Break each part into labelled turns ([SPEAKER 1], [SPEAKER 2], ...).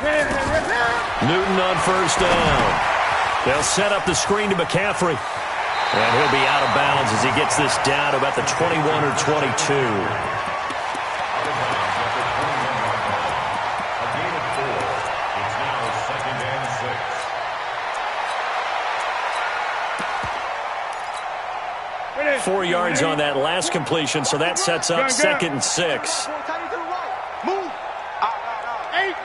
[SPEAKER 1] Newton on first down. They'll set up the screen to McCaffrey. And he'll be out of bounds as he gets this down to about the 21 or 22.
[SPEAKER 2] Ready.
[SPEAKER 1] 4 yards on that last completion, so that sets up 2nd and 6.
[SPEAKER 2] Move. Eight.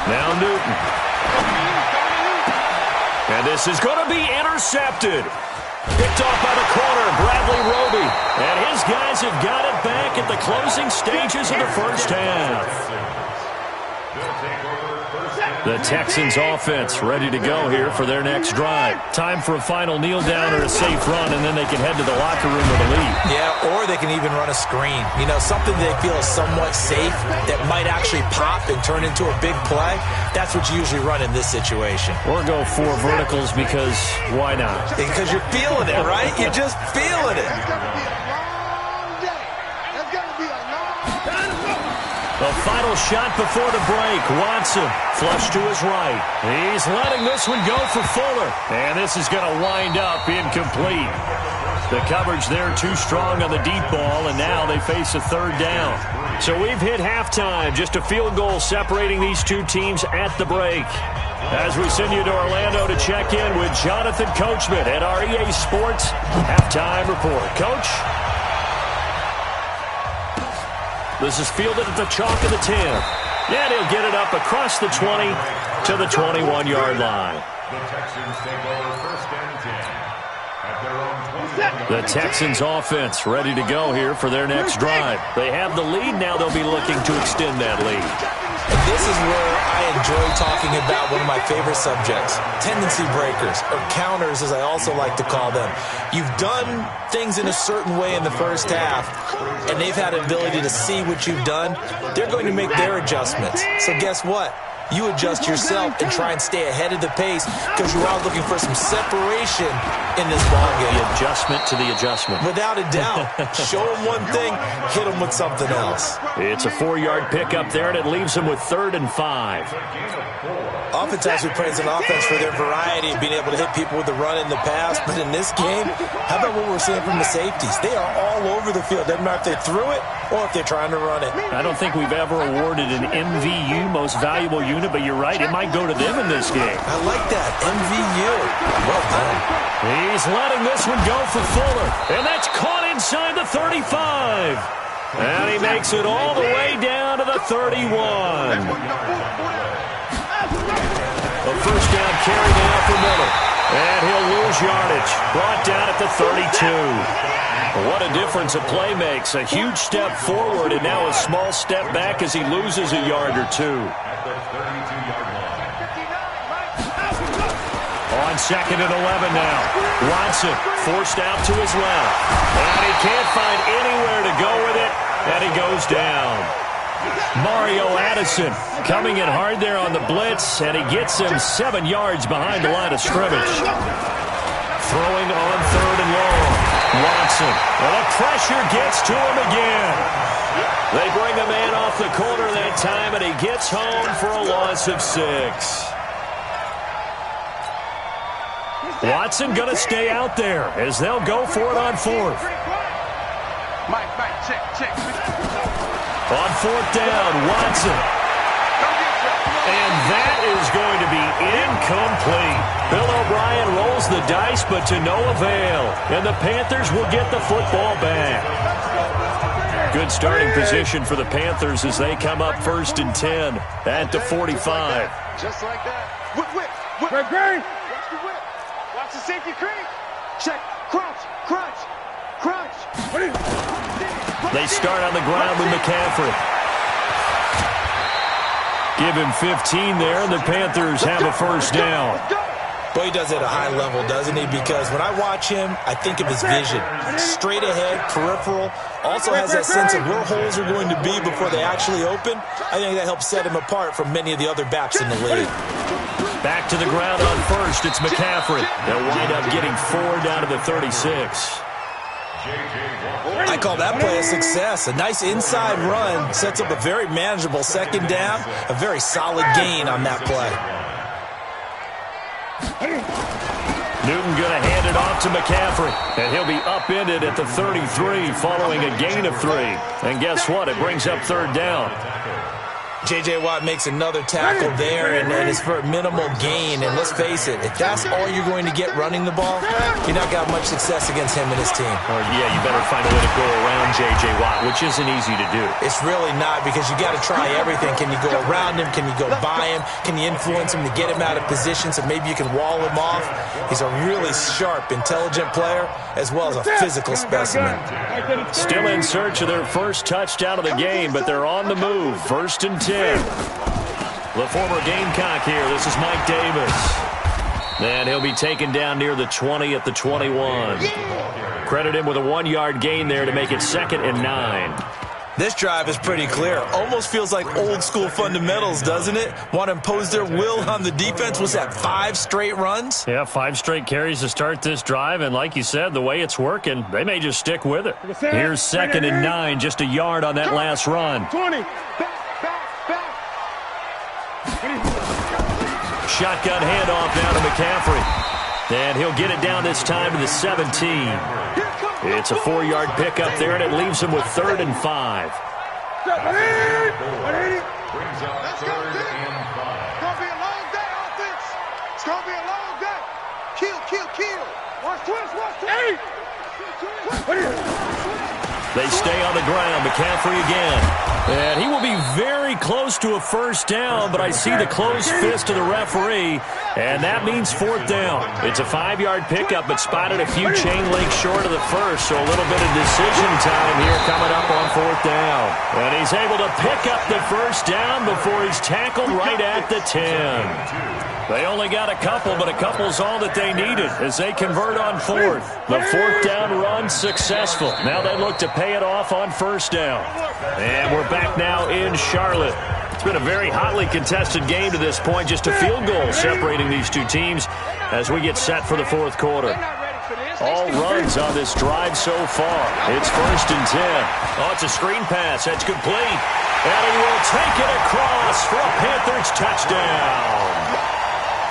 [SPEAKER 1] Now Newton. And this is going to be intercepted. Picked off by the corner, Bradley Roby. And his guys have got it back at the closing stages of the first half. The Texans offense ready to go here for their next drive. Time for a final kneel down or a safe run, and then they can head to the locker room with a lead.
[SPEAKER 3] Yeah, or they can even run a screen. You know, something they feel is somewhat safe that might actually pop and turn into a big play. That's what you usually run in this situation.
[SPEAKER 1] Or go 4 verticals because why not?
[SPEAKER 3] Because you're feeling it, right? You're just feeling it.
[SPEAKER 1] The final shot before the break. Watson flush to his right. He's letting this one go for Fuller. And this is going to wind up incomplete. The coverage there too strong on the deep ball, and now they face a 3rd down. So we've hit halftime. Just a field goal separating these two teams at the break. As we send you to Orlando to check in with Jonathan Coachman at our EA Sports Halftime Report. Coach? This is fielded at the chalk of the 10. And he'll get it up across the 20 to the 21-yard line.
[SPEAKER 4] The Texans take over 1st and 10 at their own 20.
[SPEAKER 1] The Texans offense ready to go here for their next drive. They have the lead. Now they'll be looking to extend that lead.
[SPEAKER 3] And this is where I enjoy talking about one of my favorite subjects, tendency breakers, or counters as I also like to call them. You've done things in a certain way in the first half, and they've had an ability to see what you've done. They're going to make their adjustments. So guess what? You adjust yourself and try and stay ahead of the pace because you're out looking for some separation in this ballgame.
[SPEAKER 1] The adjustment to the adjustment.
[SPEAKER 3] Without a doubt. Show them one thing, hit them with something else.
[SPEAKER 1] It's a 4-yard pickup there, and it leaves them with 3rd and 5.
[SPEAKER 3] Oftentimes we praise an offense for their variety of being able to hit people with the run in the pass, but in this game, how about what we're seeing from the safeties? They are all over the field. Doesn't matter if they threw it or if they're trying to run it.
[SPEAKER 1] I don't think we've ever awarded an MVU, most valuable unit, but you're right, it might go to them in this game.
[SPEAKER 3] I like that, MVU. Well done.
[SPEAKER 1] He's letting this one go for Fuller, and that's caught inside the 35. And he makes it all the way down to the 31. A 1st down carry now for Miller. And he'll lose yardage. Brought down at the 32. What a difference a play makes. A huge step forward and now a small step back as he loses a yard or 2. On 2nd and 11 now. Watson forced out to his left. And he can't find anywhere to go with it. And he goes down. Mario Addison coming in hard there on the blitz, and he gets him 7 yards behind the line of scrimmage. Throwing on 3rd and long. Watson, and the pressure gets to him again. They bring the man off the corner that time, and he gets home for a loss of 6. Watson going to stay out there as they'll go for it on 4th.
[SPEAKER 2] Mike, check.
[SPEAKER 1] On 4th down, Watson. And that is going to be incomplete. Bill O'Brien rolls the dice, but to no avail. And the Panthers will get the football back. Good starting position for the Panthers as they come up 1st and 10 at the 45.
[SPEAKER 2] Just like that. Whip. Watch the whip. Watch the safety creep. Check. Crunch.
[SPEAKER 1] They start on the ground with McCaffrey. Give him 15 there, and the Panthers have a 1st down.
[SPEAKER 3] Boy, he does it at a high level, doesn't he? Because when I watch him, I think of his vision. Straight ahead, peripheral. Also has that sense of where holes are going to be before they actually open. I think that helps set him apart from many of the other backs in the league.
[SPEAKER 1] Back to the ground on 1st, it's McCaffrey. They'll wind up getting 4 down to the 36.
[SPEAKER 3] I call that play a success. A nice inside run sets up a very manageable second down. A very solid gain on that play.
[SPEAKER 1] Newton going to hand it off to McCaffrey. And he'll be upended at the 33 following a gain of 3. And guess what? It brings up third down.
[SPEAKER 3] J.J. Watt makes another tackle there, and it's for a minimal gain. And let's face it, if that's all you're going to get running the ball, you're not got much success against him and his team.
[SPEAKER 1] Yeah, you better find a way to go around J.J. Watt, which isn't easy to do.
[SPEAKER 3] It's really not, because you got to try everything. Can you go around him? Can you go by him? Can you influence him to get him out of position so maybe you can wall him off? He's a really sharp, intelligent player, as well as a physical specimen.
[SPEAKER 1] Still in search of their first touchdown of the game, but they're on the move. 1st and 10. The former Gamecock here. This is Mike Davis. And he'll be taken down near the 20 at the 21. Credit him with a 1-yard gain there to make it 2nd and 9.
[SPEAKER 3] This drive is pretty clear. Almost feels like old school fundamentals, doesn't it? Want to impose their will on the defense. Was that 5 straight runs?
[SPEAKER 1] Yeah, 5 straight carries to start this drive. And like you said, the way it's working, they may just stick with it. Here's 2nd and 9, just a yard on that last run.
[SPEAKER 2] 20.
[SPEAKER 1] Shotgun handoff now to McCaffrey. And he'll get it down this time to the 17. It's a 4-yard pickup there, and it leaves him with 3rd and 5.
[SPEAKER 2] Let's go, Dick. It's going to be a long day, offense. It's going to be a long day. Kill. Watch twist.
[SPEAKER 1] They stay on the ground. McCaffrey again. And he will be very close to a first down, but I see the closed fist of the referee, and that means 4th down. It's a 5-yard pickup, but spotted a few chain links short of the first, so a little bit of decision time here coming up on 4th down. And he's able to pick up the first down before he's tackled right at the 10. They only got a couple, but a couple's all that they needed as they convert on 4th. The 4th down run successful. Now they look to pay it off on 1st down. And we're back now in Charlotte. It's been a very hotly contested game to this point. Just a field goal separating these two teams as we get set for the 4th quarter. All runs on this drive so far. It's 1st and 10. Oh, it's a screen pass. That's complete. And he will take it across for a Panthers touchdown.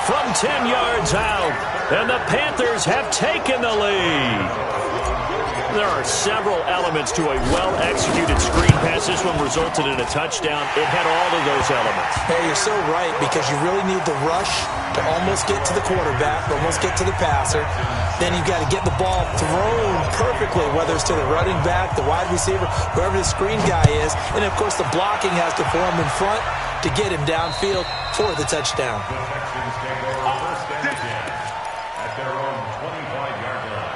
[SPEAKER 1] From 10 yards out, and the Panthers have taken the lead. There are several elements to a well-executed screen pass. This one resulted in a touchdown. It had all of those elements.
[SPEAKER 3] Hey, you're so right, because you really need the rush to almost get to the quarterback, almost get to the passer. Then you've got to get the ball thrown perfectly, whether it's to the running back, the wide receiver, whoever the screen guy is. And, of course, the blocking has to form in front to get him downfield for the touchdown.
[SPEAKER 4] At their own 25-yard line.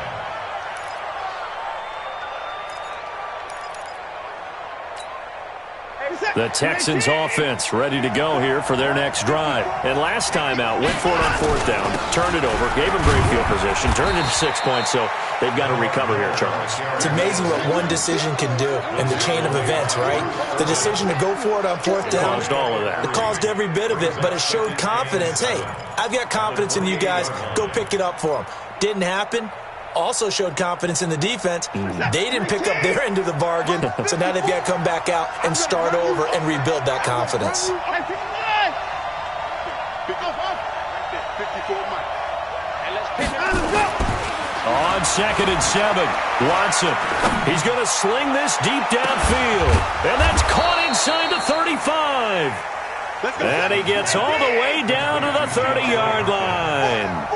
[SPEAKER 1] The Texans offense ready to go here for their next drive. And last time out, went for it on 4th down, turned it over, gave them great field position, turned it to 6 points, so they've got to recover here, Charles.
[SPEAKER 3] It's amazing what one decision can do in the chain of events, right? The decision to go for it on 4th down.
[SPEAKER 1] Caused all of that.
[SPEAKER 3] It caused every bit of it, but it showed confidence. Hey, I've got confidence in you guys. Go pick it up for them. Didn't happen. Also showed confidence in the defense. They didn't pick up their end of the bargain, so now they've got to come back out and start over and rebuild that confidence.
[SPEAKER 1] On 2nd and 7, Watson. He's going to sling this deep downfield, and that's caught inside the 35. And he gets all the way down to the 30-yard line.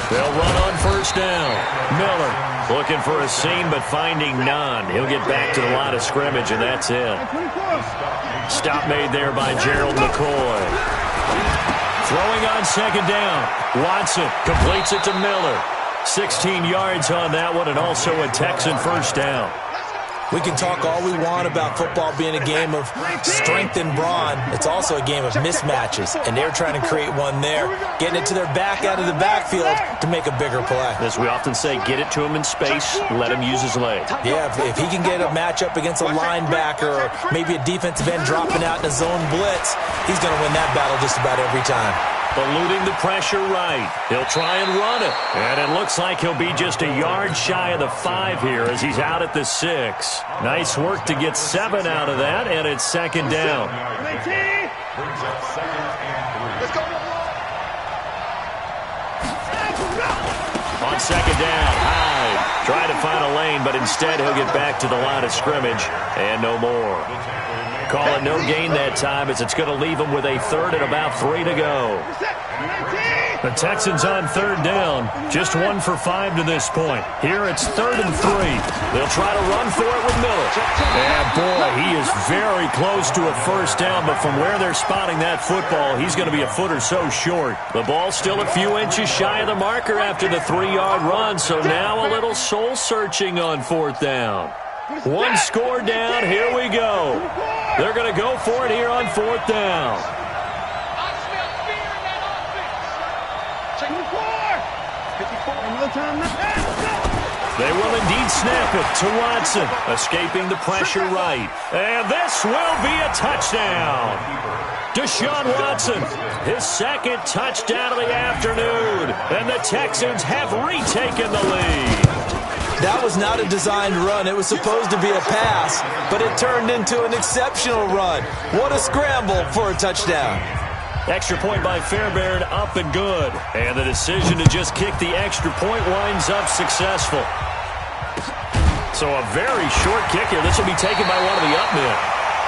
[SPEAKER 1] They'll run on 1st down. Miller looking for a seam, but finding none. He'll get back to the line of scrimmage, and that's it. Stop made there by Gerald McCoy. Throwing on 2nd down. Watson completes it to Miller. 16 yards on that one, and also a Texan 1st down.
[SPEAKER 3] We can talk all we want about football being a game of strength and brawn. It's also a game of mismatches, and they're trying to create one there, getting it to their back out of the backfield to make a bigger play.
[SPEAKER 1] As we often say, get it to him in space, let him use his leg.
[SPEAKER 3] Yeah, if he can get a matchup against a linebacker or maybe a defensive end dropping out in a zone blitz, he's going to win that battle just about every time.
[SPEAKER 1] eluding the pressure right. He'll try and run it. And it looks like he'll be just a yard shy of the 5 here as he's out at the 6. Nice work to get 7 out of that, and it's second down.
[SPEAKER 4] Brings up second and 3.
[SPEAKER 2] Let's go.
[SPEAKER 1] On second down, Hyde tried to find a lane, but instead he'll get back to the line of scrimmage and no more. Call it no gain that time as it's going to leave him with a 3rd and about 3 to go. The Texans on 3rd down, just 1 for 5 to this point. Here it's 3rd and 3. They'll try to run for it with Miller. And boy, he is very close to a first down, but from where they're spotting that football, he's going to be a foot or so short. The ball's still a few inches shy of the marker after the 3-yard run, so now a little soul-searching on 4th down. 1 score down, here we go. They're going to go for it here on 4th down. They will indeed snap it to Watson, escaping the pressure right. And this will be a touchdown. Deshaun Watson, his 2nd touchdown of the afternoon. And the Texans have retaken the lead.
[SPEAKER 3] That was not a designed run. It was supposed to be a pass, but it turned into an exceptional run. What a scramble for a touchdown.
[SPEAKER 1] Extra point by Fairbairn, up and good. And the decision to just kick the extra point winds up successful. So a very short kick here. This will be taken by one of the up men.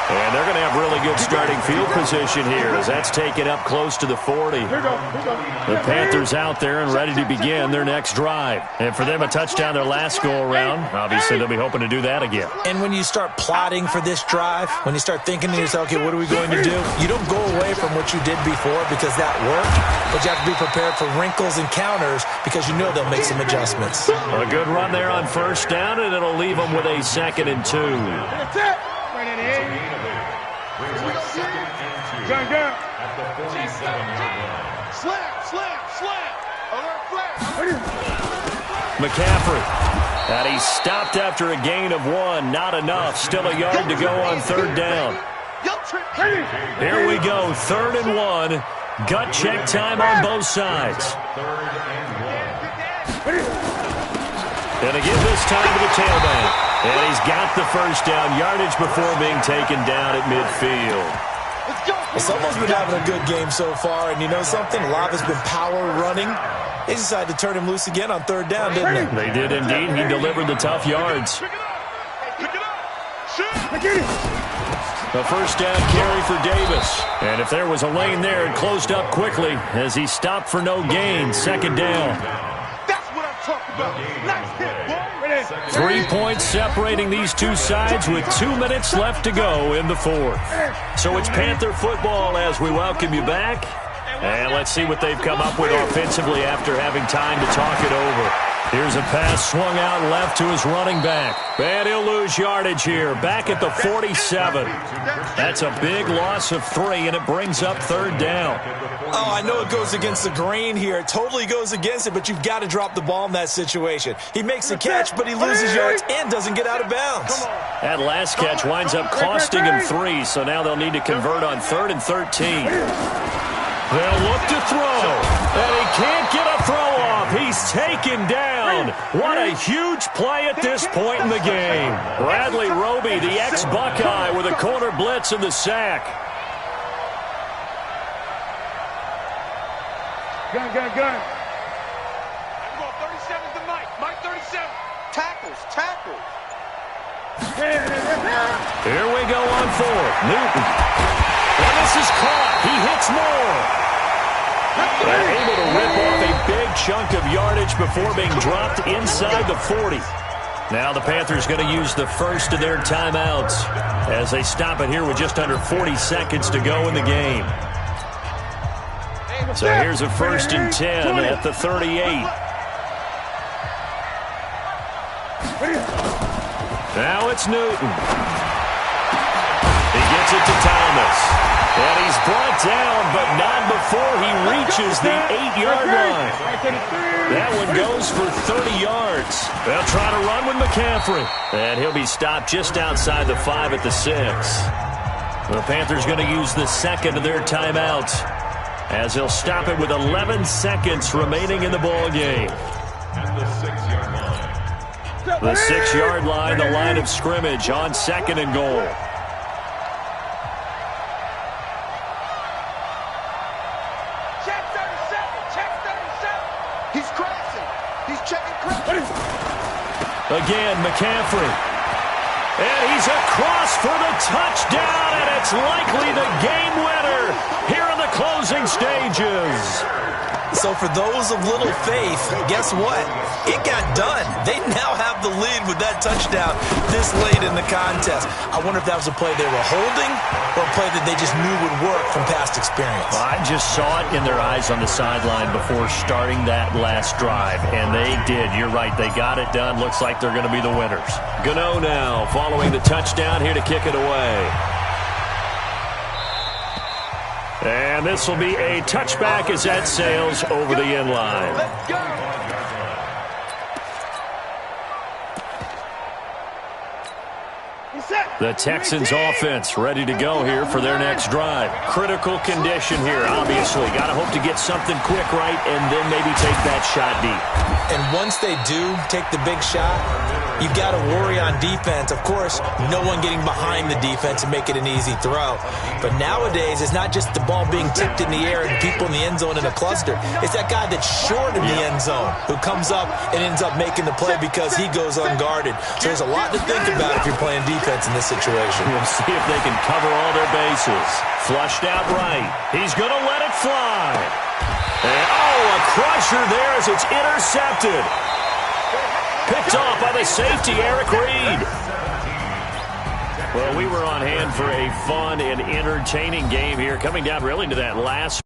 [SPEAKER 1] And they're going to have really good starting field position here as that's taken up close to the 40. The Panthers out there and ready to begin their next drive. And for them, a touchdown their last go-around. Obviously, they'll be hoping to do that again.
[SPEAKER 3] And when you start plotting for this drive, when you start thinking to yourself, okay, what are we going to do? You don't go away from what you did before because that worked, but you have to be prepared for wrinkles and counters because you know they'll make some adjustmts.
[SPEAKER 1] A good run there on 1st down, and it'll leave them with a 2nd and 2.
[SPEAKER 4] Brings up second and 2. At the 47-yard line.
[SPEAKER 2] Slam. Alert flag.
[SPEAKER 1] McCaffrey. And he stopped after a gain of 1. Not enough. Still a yard to go on 3rd down. Here we go. 3rd and 1. Gut check time on both sides.
[SPEAKER 4] 3rd and 1.
[SPEAKER 1] And again this time to the tailback. And he's got the first down yardage before being taken down at midfield.
[SPEAKER 3] Someone's been having a good game so far, and you know something? A lot has been power running. They decided to turn him loose again on 3rd down, didn't they?
[SPEAKER 1] They did indeed. He delivered the tough yards. A first down carry for Davis. And if there was a lane there, it closed up quickly as he stopped for no gain. 2nd down.
[SPEAKER 2] That's what I'm talking about. Nice hit, boy.
[SPEAKER 1] 3 points separating these two sides with 2 minutes left to go in the 4th. So it's Panther football as we welcome you back. And let's see what they've come up with offensively after having time to talk it over. Here's a pass swung out left to his running back. And he'll lose yardage here, back at the 47. That's a big loss of 3, and it brings up 3rd down.
[SPEAKER 3] Oh, I know it goes against the grain here. It totally goes against it, but you've got to drop the ball in that situation. He makes a catch, but he loses yards and doesn't get out of bounds.
[SPEAKER 1] That last catch winds up costing him 3, so now they'll need to convert on 3rd and 13. They'll look to throw, and he can't get a throw off. He's taken down. What a huge play at this point in the game. Bradley Roby, the ex-Buckeye, with a corner blitz and the sack.
[SPEAKER 2] Gun. I'm going 37 to Mike 37. Tackles.
[SPEAKER 1] Here we go on 4th. Newton. And this is caught. He hits more. They're able to rip off a big chunk of yardage before being dropped inside the 40. Now the Panthers going to use the first of their timeouts as they stop it here with just under 40 seconds to go in the game. So here's a 1st and 10 at the 38. Now it's Newton. He gets it to Thomas. And he's brought down, but not before he reaches the 8-yard line. That one goes for 30 yards. They'll try to run with McCaffrey. And he'll be stopped just outside the 5 at the 6. The Panthers going to use the second of their timeouts. as he'll stop it with 11 seconds remaining in the ball game.
[SPEAKER 4] At the 6-yard line.
[SPEAKER 1] The 6-yard line, the line of scrimmage on 2nd and goal.
[SPEAKER 2] Check 37. Check 37. He's crashing. He's checking crashing.
[SPEAKER 1] Again, McCaffrey. And he's across for the touchdown, and it's likely the game winner here in the closing stages.
[SPEAKER 3] So for those of little faith, guess what? It got done. They now have the lead with that touchdown this late in the contest. I wonder if that was a play they were holding or a play that they just knew would work from past experience.
[SPEAKER 1] Well, I just saw it in their eyes on the sideline before starting that last drive, and they did. You're right. They got it done. Looks like they're going to be the winners. Gano now following the touchdown here to kick it away. And this will be a touchback as that sails over the end line.
[SPEAKER 2] Let's go.
[SPEAKER 1] The Texans offense ready to go here for their next drive. Critical condition here, obviously. Got to hope to get something quick right and then maybe take that shot deep.
[SPEAKER 3] And once they do take the big shot, you've got to worry on defense. Of course, no one getting behind the defense and make it an easy throw. But nowadays, it's not just the ball being tipped in the air and people in the end zone in a cluster. It's that guy that's short of the end zone who comes up and ends up making the play because he goes unguarded. So there's a lot to think about if you're playing defense in this situation.
[SPEAKER 1] We'll see if they can cover all their bases. Flushed out right. He's going to let it fly. And, a crusher there as it's intercepted. Picked off by the safety, Eric Reed. Well, we were on hand for a fun and entertaining game here, coming down really to that last